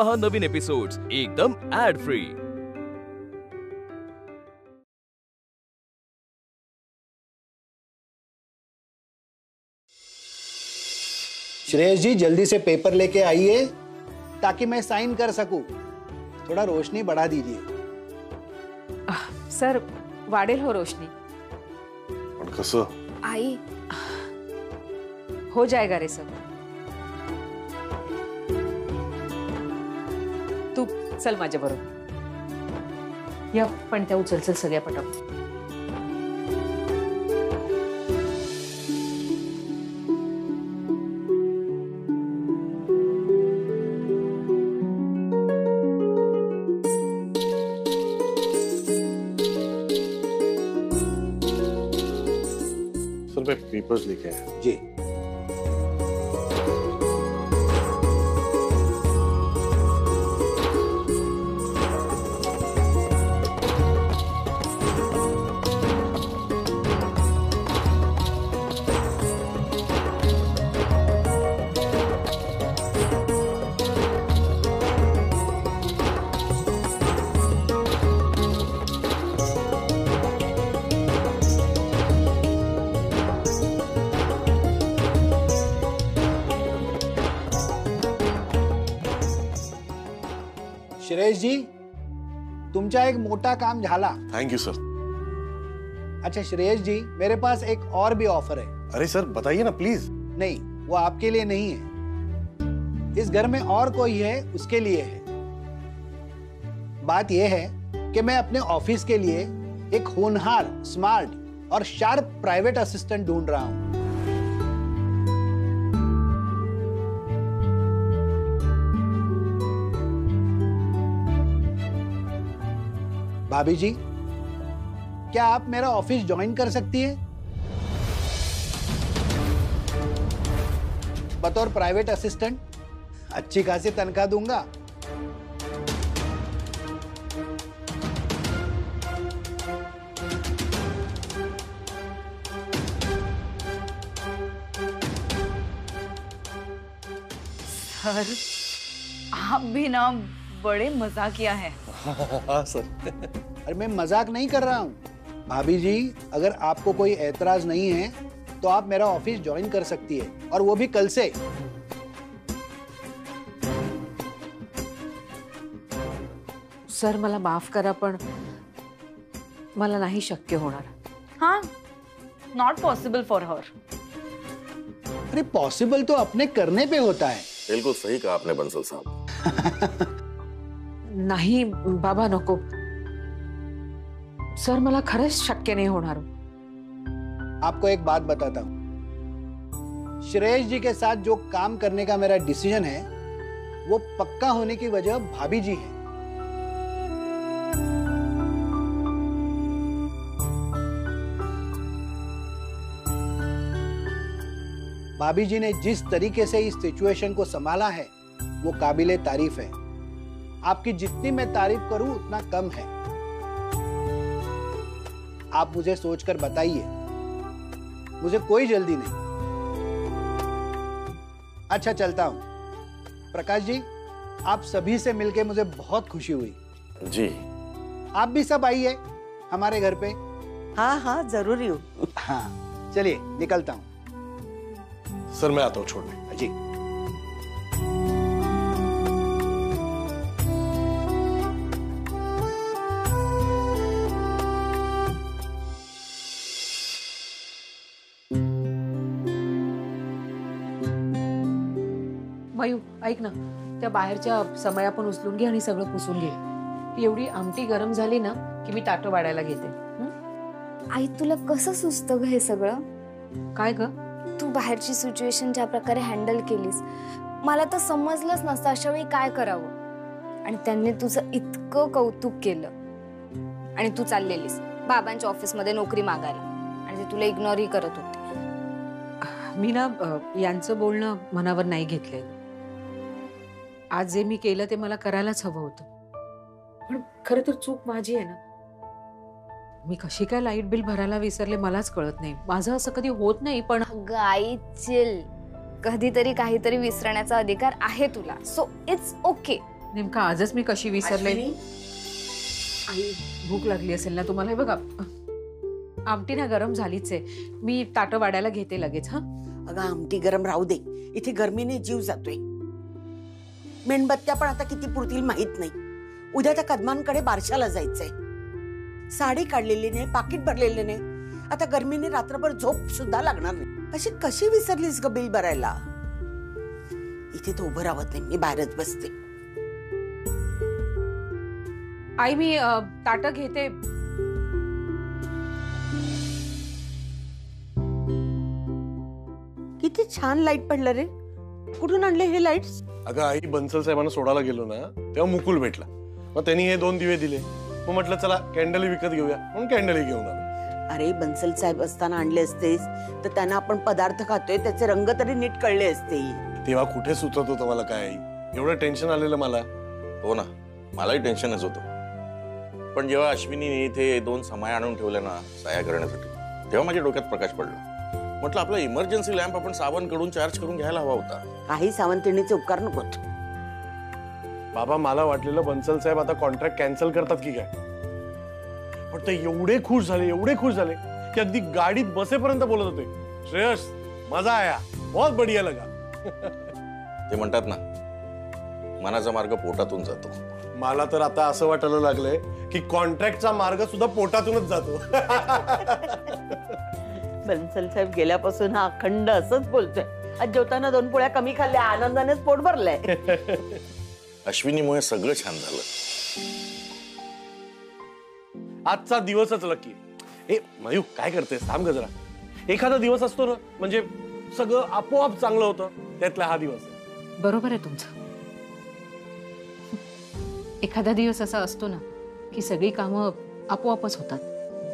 पहा नवीन एपिसोड्स एकदम add free. Shreyas जी जल्दी से पेपर लेके आइए ताकि मैं साइन कर सकूं। थोड़ा रोशनी बढ़ा दीजिए। सर वाढेल हो रोशनी। पण कसं? आई हो जाएगा रे सब। तू चल माझ्या बरोबर। या पण त्या उचल चल सगळ्या पटापट। सर मैं पेपर्स लेके आया। जी श्रेयस जी तुमचा एक मोटा काम झाला। Thank you sir. अच्छा श्रेयस जी मेरे पास एक और भी ऑफर है। अरे सर बताइए ना प्लीज। नहीं वो आपके लिए नहीं है, इस घर में और कोई है उसके लिए है। बात यह है कि मैं अपने ऑफिस के लिए एक होनहार, स्मार्ट और शार्प प्राइवेट असिस्टेंट ढूंढ रहा हूं। भाभी जी क्या आप मेरा ऑफिस ज्वाइन कर सकती है? बतौर प्राइवेट असिस्टेंट अच्छी खासी तनख्वाह दूंगा। सर आप भी ना बड़े मजाकिया हैं। हाँ सर। अरे मैं मजाक नहीं कर रहा हूँ भाभी जी, अगर आपको कोई एतराज नहीं है तो आप मेरा ऑफिस ज्वाइन कर सकती है, और वो भी कल से। सर मला माफ करा पण मला नाही शक्य होणार। हाँ नॉट पॉसिबल फॉर हर। अरे पॉसिबल तो अपने करने पे होता है। बिल्कुल सही कहा आपने बंसल साहब। नाही बाबा नको सर, मला खरंच शक्य नहीं होणार। आपको एक बात बताता हूं, श्रेयस जी के साथ जो काम करने का मेरा डिसीजन है वो पक्का होने की वजह भाभी जी है। भाभी जी ने जिस तरीके से इस सिचुएशन को संभाला है वो काबिले तारीफ है। आपकी जितनी मैं तारीफ करूं उतना कम है। आप मुझे सोचकर बताइए, मुझे कोई जल्दी नहीं। अच्छा चलता हूं। प्रकाश जी आप सभी से मिलके मुझे बहुत खुशी हुई। जी आप भी सब आइए हमारे घर पे। हाँ हाँ जरूरी हूँ। हाँ चलिए निकलता हूं। सर मैं आता हूँ छोड़ने। जी मयू ऐक ना, त्या बाहेरच्या समया पण उचलून घे आणि सगळं पुसून घे। एवढी आमटी गरम झाली ना की मी ताटं वाढायला घेते। आई तुला कसं सुचतं ग हे सगळं? काय ग? तू बाहेरची सिच्युएशन ज्या प्रकारे हँडल केलीस, मला तर समजलंच नसतं अशा वेळी काय करावं। आणि त्यांनी तुझं इतकं कौतुक केलं आणि तू चाललेलीस बाबांच्या ऑफिस मध्ये नोकरी मागायला, आणि ते तुला इग्नोरही करत होते। मी ना यांचं बोलणं मनावर नाही घेतलेलं। आज जे मी केलं ते मला करायलाच हवं होतं, पण खरं तर चूक माझी आहे ना। मी कशी काय लाईट बिल भरायला विसरले मलाच कळत नाही। माझं असं कधी होत नाही, पण अगं आई चिल, कधीतरी काहीतरी विसरण्याचा अधिकार आहे तुला, सो इट्स ओके। नेमका आजच मी कशी विसरले. आई भूक लागली असेल ना तुम्हाला. हे बघा आमटी ना गरम झालीच आहे. मी ताटं वाढायला घेते लगेच. हा अगं आमटी गरम राहू दे, इथे गरमीने जीव जातोय. मेणबत्त्या पण आता किती पुरतील माहित नाही. उद्या त्या कदमांकडे बारशाला जायचंय. साडी काढलेली नाही, पाकिट भरलेले नाही. आता गरमीने रात्रभर झोप सुद्धा लागणार नाही. अशी कशी विसरलीस ग बिल भरायला? इथे तो उभं राहत नाही, मी बाहेरच बसते. आई मी ताटं घेते. किती छान लाईट पडलं रे. कुठून आणले हे लाईट्स? अगं आई, बन्सल साहेबांना सोडायला गेलो ना तेव्हा मुकुल भेटला. मग त्यांनी हे 2 दिवे दिले. मग म्हटलं चला कॅन्डल विकत घेऊया म्हणून कॅन्डल घेऊन आलो. अरे बन्सल साहेब असताना आणले असतेस तर त्यांना आपण पदार्थ खातोय त्याचे रंग तरी नीट कळले असते. तेव्हा कुठे सुचत होतं मला काय. एवढं टेन्शन आलेलं मला. हो ना, मलाही टेन्शनच होतं. पण जेव्हा अश्विनीने इथे 2 समाया आणून ठेवल्या ना साया करण्यासाठी, तेव्हा माझ्या डोक्यात प्रकाश पडला. म्हटलं आपला इमर्जन्सी लॅम्प आपण सावंतकडून चार्ज करून घ्यायला हवा होता. काही सावंतिणीचे उपकार नकोत. बाबा मला वाटलेलं बन्सल साहेब आता कॉन्ट्रॅक्ट कॅन्सल करतात की काय. पण ते एवढे खुश झाले की अगदी गाडीत बसेपर्यंत बोलत होते, श्रेयस मजा आया, बहुत बढ़िया लगा. ते म्हणतात ना, मनाचा मार्ग पोटातून जातो. मला तर आता असं वाटायला लागलंय की कॉन्ट्रॅक्टचा मार्ग सुद्धा पोटातूनच जातो. बन्सल साहेब गेल्यापासून हा अखंड असंच बोलतोय. आज जेवताना 2 पोळ्या कमी खाल्ल्या, आनंदानेच पोट भरलंय. अश्विनीमुळे सगळं छान झालं. आजचा दिवसच लकी. ए मयू काय करतेस, थांब ग जरा. एखादा दिवस असतो ना म्हणजे सगळं आपोआप चांगलं होतं, त्यातला हा दिवस आहे. बरोबर आहे तुमचं. एखादा दिवस असा असतो ना की सगळी कामं आपोआपच होतात.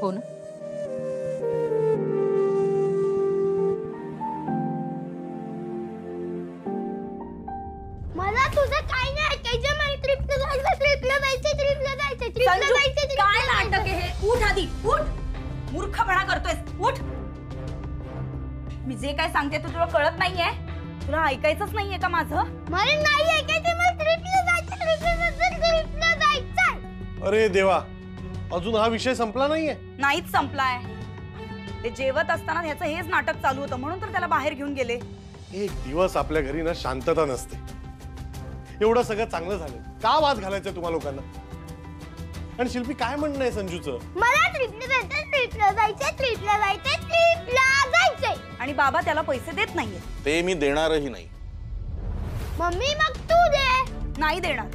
हो ना. मला तुझं काय नाही ऐकायचं. मला ट्रिपला जायचं. काय नाटक आहे हे? उठ आधी, उठ. मूर्खपणा करतोयस, उठ. मी जे काय सांगते तू तुला कळत नाहीये? तुला ऐकायचंच नाहीये का माझं? मला नाही ऐकायचं. मला ट्रिपला जायचं. अरे देवा, अजून हा विषय संपला नाहीये? नाहीच संपलाय. ते जेवत असताना ह्याचं हेच नाटक चालू होतं म्हणून तर त्याला बाहेर घेऊन गेले. एक दिवस आपल्या घरी ना शांतता नसते. एवढं सगळं चांगलं झालं, का वाद घालायचं तुम्हा लोकांना? आणि शिल्पी काय म्हणणं आहे संजूचं? मला ट्रिपला जायचंय. आणि बाबा त्याला पैसे देत नाहीये. ते मी देणारही नाही. मम्मी मग तू दे. नाही देणार.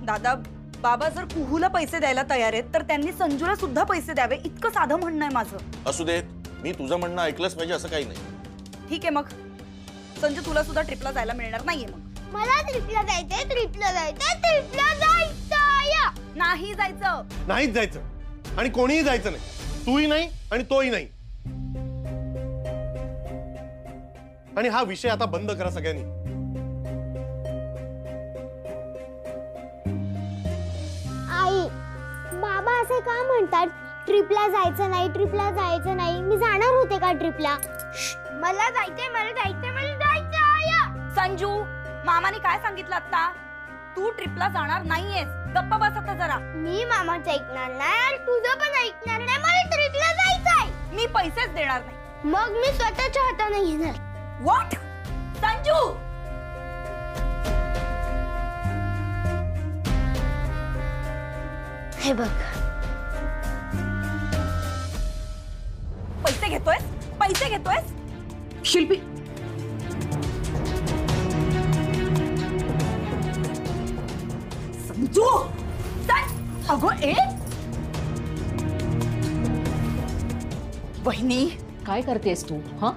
दादा, बाबा जर कुहूला पैसे द्यायला तयार आहेत तर त्यांनी संजूला सुद्धा पैसे द्यावे, इतकं साधं म्हणणं आहे माझं. असू देत, मी तुझं म्हणणं ऐकलंच पाहिजे असं काही नाही. ठीक आहे मग संजू, तुला सुद्धा ट्रिपला जायला मिळणार नाहीये. मग मला ट्रिपला जायचंय. नाही जायचं. नाहीच जायचं. आणि कोणीही जायचं नाही. तूही नाही आणि तोही नाही. आणि हा विषय आता बंद करा सगळ्यांनी. आई, बाबा असे का म्हणतात ट्रिपला जायचं नाही? मी जाणार होते का ट्रिपला? मला जायचंय. संजू, मामाने काय सांगितलं आता? तू ट्रिपला जाणार नाहीयेस. गप्पा बस आता जरा. मी मामाचं ऐकणार नाही आणि तुझं पण ऐकणार नाही. मला ट्रिपला जायचंय. मी पैसेच देणार नाही. मग मी स्वतःच्या हाताने घेणार. व्हॉट? संजू, हे बघ, पैसे घेतोयस? शिल्पी, संजू, अगं ए बहिणी, काय करतेस तू? हा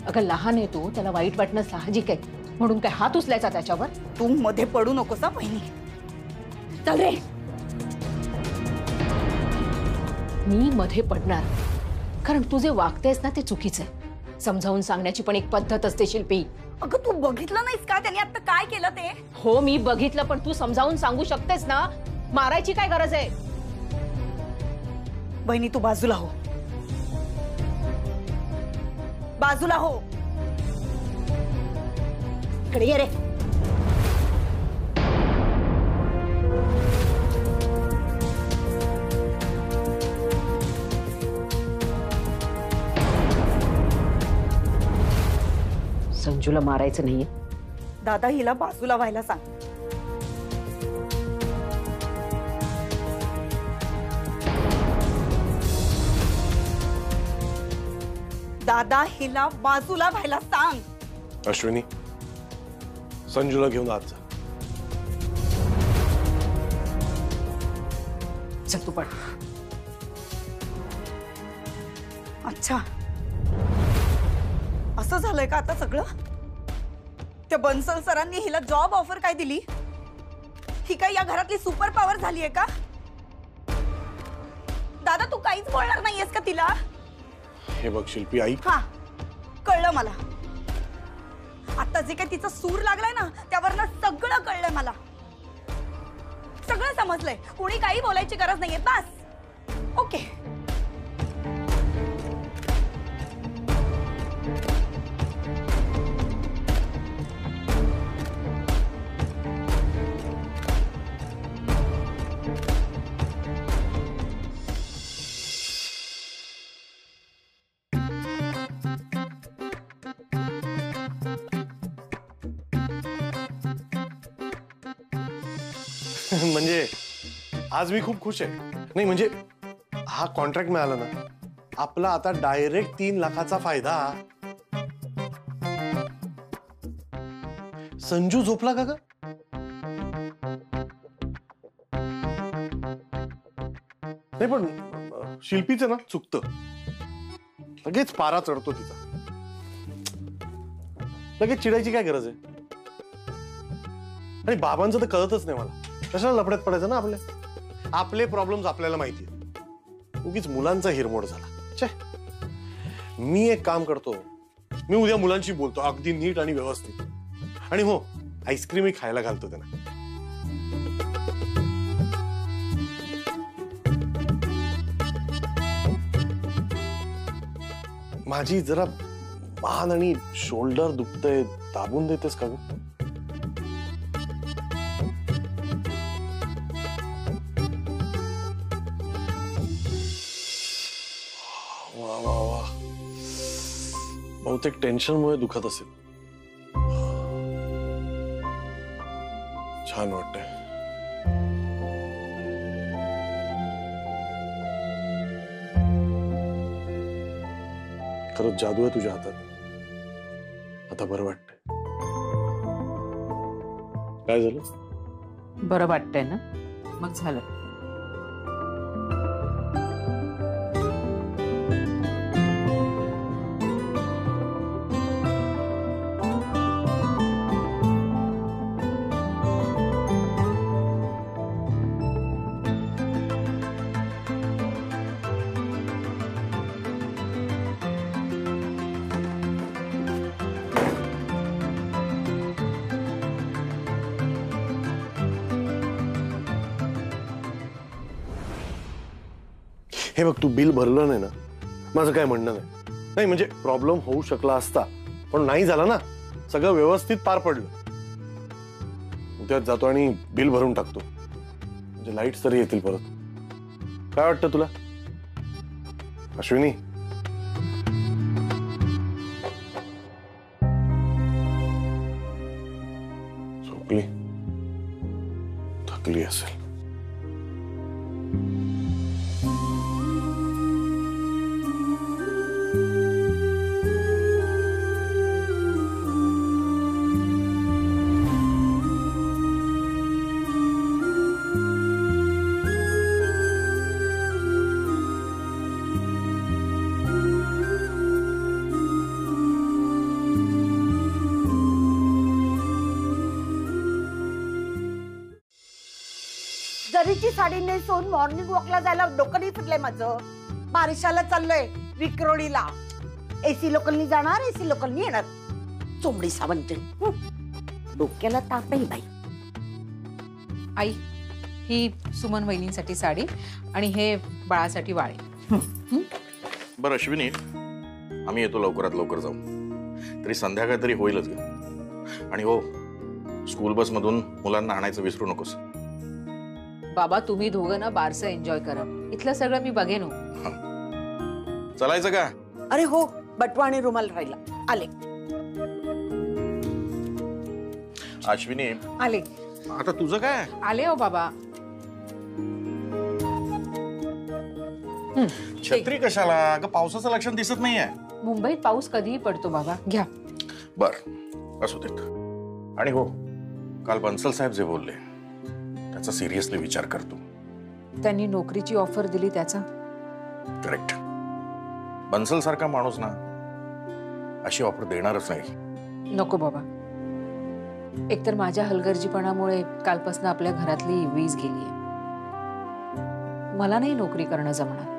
अगं लहान आहे तू, त्याला वाईट वाटणं साहजिक आहे. म्हणून काय हात उचलायचा त्याच्यावर? तू मध्ये पडू नकोस हा बहिणी. चल रे. मी मध्ये पडणार कारण तू जे वागतेस ना ते चुकीचं आहे. समजावून सांगण्याची पण एक पद्धत असते शिल्पी. अगं तू बघितलं नाहीस का त्यांनी आता काय केलं ते? हो मी बघितलं, पण तू समजावून सांगू शकतेस ना. मारायची काय गरज आहे? बहिणी तू बाजूला हो. इकडे ये रे. संजूला मारायचं नाहीये. दादा हिला बाजूला व्हायला सांग. दादा हिला बाजूला व्हायला सांग. अश्विनी, संजूला घेऊन आत जा. चल तू पण. अच्छा, असं झालंय का आता सगळं? त्या बन्सल सरांनी हिला जॉब ऑफर काय दिली? ही काय या घरातली सुपर पॉवर झालीये का? दादा तू काहीच बोलणार नाहीयेस का तिला? हे बघ शिल्पी, आई. हा, कळलं मला. आता जे काय तिचा सूर लागलाय ना, त्यावरनं सगळं कळलंय मला. सगळं समजलंय. कोणी काही बोलायची गरज नाहीये. बस. ओके. म्हणजे आज मी खूप खुश आहे. नाही म्हणजे हा कॉन्ट्रॅक्ट मिळाला ना, आपला आता डायरेक्ट 3 लाखाचा फायदा. संजू झोपला का ग? नाही पण शिल्पीचं ना चुकतं. लगेच पारा चढतो तिचा. लगेच चिडायची काय गरज आहे? आणि बाबांचं तर कळतच नाही मला. कशाला लफड्यात पडायचं ना आपले प्रॉब्लेम्स आपल्याला माहिती आहे. उगीच मुलांचा हिरमोड झाला. छे, मी एक काम करतो. मी उद्या मुलांशी बोलतो अगदी नीट आणि व्यवस्थित. आणि हो, आईस्क्रीमही खायला घालतो त्यांना. माझी जरा मान आणि शोल्डर दुखतंय, दाबून देतेस का ग? बहुतेक टेन्शनमुळे दुखत असेल. छान वाटतंय. खरंच जादू आहे तुझ्या हातात. आता बरं वाटतंय. काय झालं? बरं वाटतंय ना? मग झालं. हे बघ, तू बिल भरलं नाही ना, माझं काय म्हणणं नाही. नाही म्हणजे प्रॉब्लेम होऊ शकला असता, पण नाही झाला ना. सगळं व्यवस्थित पार पडलं. उद्याच जातो आणि बिल भरून टाकतो. म्हणजे लाईट्स तरी येतील परत. काय वाटतं तुला अश्विनी? झोपली, थकली असेल. जरीची साडी नेसून मॉर्निंग वॉकला जायला डोकं नाही फिरलंय माझं. बारिशाला चाललोय विक्रोळीला. एसी लोकलनी जाणार, एसी लोकलनी येणार. चोंबडी सावंत. डोक्याला ताप आहे बाई. आई, ही सुमन वहिनींसाठी साडी आणि हे बाळासाठी वाळे. बरं अश्विनी, आम्ही येतो लवकरात लवकर जाऊ. तरी संध्याकाळ तरी होईलच ग. आणि हो, स्कूल बस मधून मुलांना आणायचं विसरू नकोस. बाबा, तुम्ही दोघं ना बारसं एन्जॉय करा. इथलं सगळं मी बघेन. चालायचं का? अरे हो, बटवा आणि रुमाल राहिला. आले. अश्विनी आले आता तुझं काय आले हो बाबा. छत्री कशाला? अगं पावसाचं लक्षण दिसत नाहीये. मुंबईत पाऊस कधीही पडतो बाबा, घ्या. बर असू देत. आणि हो, काल बन्सल साहेब जे बोलले त्याचा सिरियसली विचार करतो. त्यांनी नोकरीची ऑफर दिली त्याचा. करेक्ट. बन्सल सारखा माणूस ना अशी ऑफर देणारच नाही. नको बाबा. एकतर माझ्या हलगर्जीपणामुळे कालपासून आपल्या घरातली वीज गेलीये. मला नाही नोकरी करणं जमणार.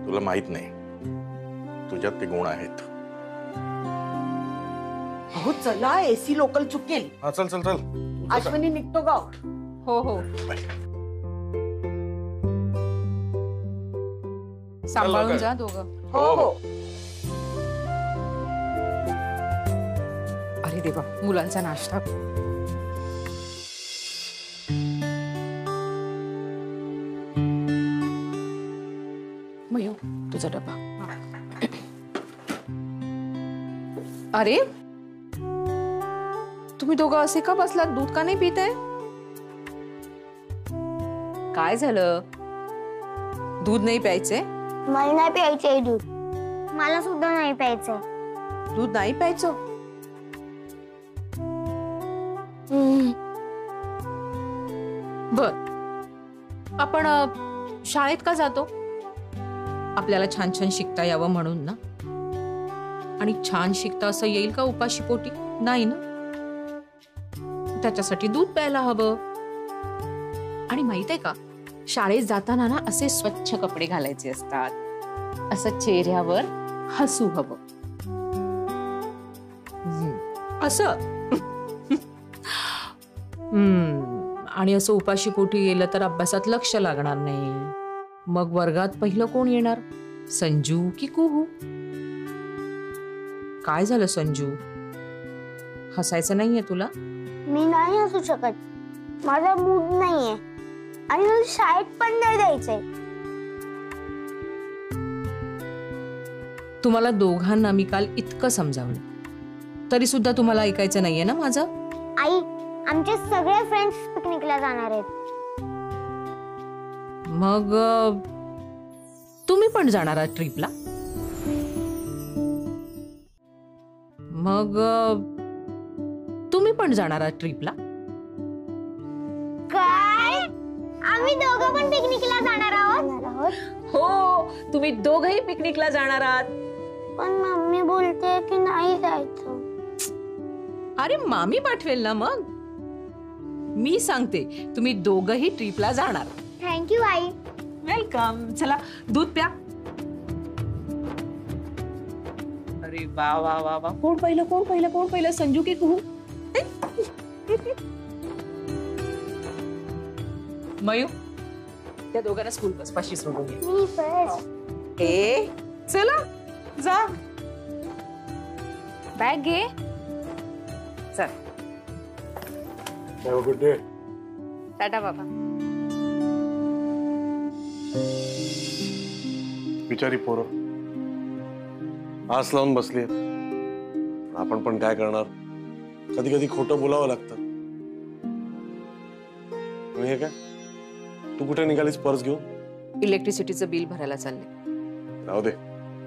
तुला माहित नाही तुझ्यात ते गुण आहेत. अहो चला, एसी लोकल चुकेल. हा चल चल चल. अश्विनी निघतो गाव. हो हो, सांभाळून जा दोघं. हो हो. अरे देवा, मुलांचा नाश्ता. मयू, तुझा डबा. अरे तुम्ही दोघं असे का बसलात? दूध का नाही पिताय? काय झालं? दूध नाही प्यायचे? मला नाही प्यायचंय दूध. मला सुद्धा नाही प्यायचंय. दूध नाही प्यायचं? बर, आपण शाळेत का जातो? आपल्याला छान छान शिकता यावं म्हणून ना. आणि छान शिकता असं येईल का उपाशी पोटी? नाही ना. त्याच्यासाठी दूध प्यायला हवं. आणि माहित आहे का, शाळेत जाताना ना असे स्वच्छ कपडे घालायचे असतात. असं चेहऱ्यावर हसू हवं. असं. आणि असं उपाशी पोटी गेलं तर अभ्यासात लक्ष लागणार नाही. मग वर्गात पहिलं कोण येणार? संजू की कुहू? काय झालं संजू? हसायचं नाहीये तुला? मी नाही हसू शकत. माझा मूड नाहीये आणि मला शाळेत पण नाही जायचंय. तुम्हाला दोघांना मी काल इतकं समजावलं तरी सुद्धा तुम्हाला ऐकायचं नाहीये ना माझं? आई, आमचे सगळे फ्रेंड्स पिकनिकला जाणार आहेत. मग तुम्ही पण जाणार आहात ट्रिपला? मग तुम्ही पण जाणार आहात ट्रिपला? काय? आम्ही दोघं पण पिकनिकला जाणार आहोत? हो, तुम्ही दोघंही पिकनिकला जाणार आहात. पण मम्मी बोलते की नाही जायचं. अरे मामी पाठवेल ना. मग मी सांगते, तुम्ही दोघंही ट्रिपला जाणार. थँक्यू आई. वेलकम. चला दूध प्या. अरे वा वा वा वा. कोण पहिलं कोण पहिलं कोण पहिलं, संजू की कुहू? मयू, त्या दोघांना स्कूल बस पाशी सोडून घे. मी फर्स्ट. ए चला जा. बॅग घे. चल. Have a good day. Tata बाबा. बिचारी पोरं आस लावून बसली. आपण पण काय करणार? कधी कधी खोटं बोलावं लागतं. हे काय, तू कुठे निघालीस पर्स घेऊन? इलेक्ट्रिसिटीचं बिल भरायला चालले. राहू दे,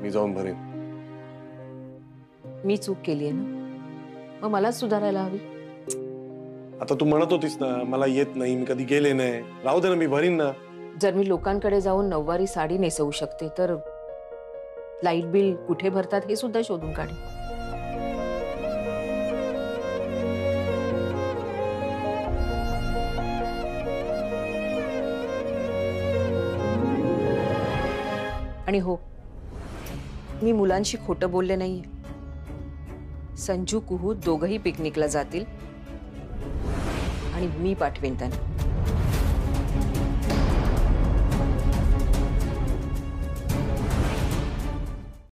मी जाऊन भरेन. मी चूक केलीये ना, मग मलाच सुधारायला हवी. आता तू म्हणत होतीस ना मला येत नाही, मी कधी गेले नाही. राहू दे ना, मी भरीन ना. जर मी लोकांकडे जाऊन नऊवारी साडी नेसवू शकते तर लाईट बिल कुठे भरतात हे सुद्धा शोधून काढे. आणि हो, मी मुलांशी खोटं बोलले नाहीये. संजू कुहू दोघंही पिकनिकला जातील आणि मी पाठवेन त्यांना.